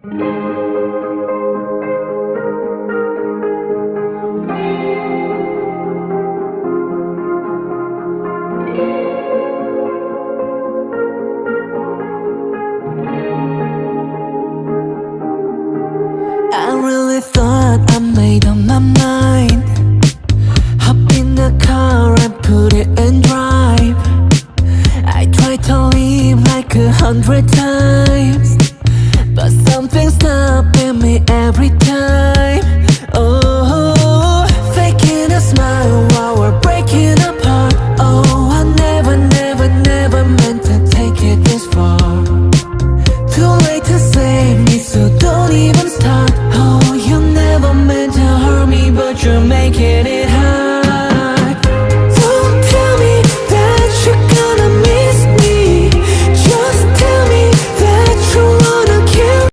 I really thought I made up my mind. Hop in the car and put it in drive. I tried to leave like 100 times, but something's stopping me every time.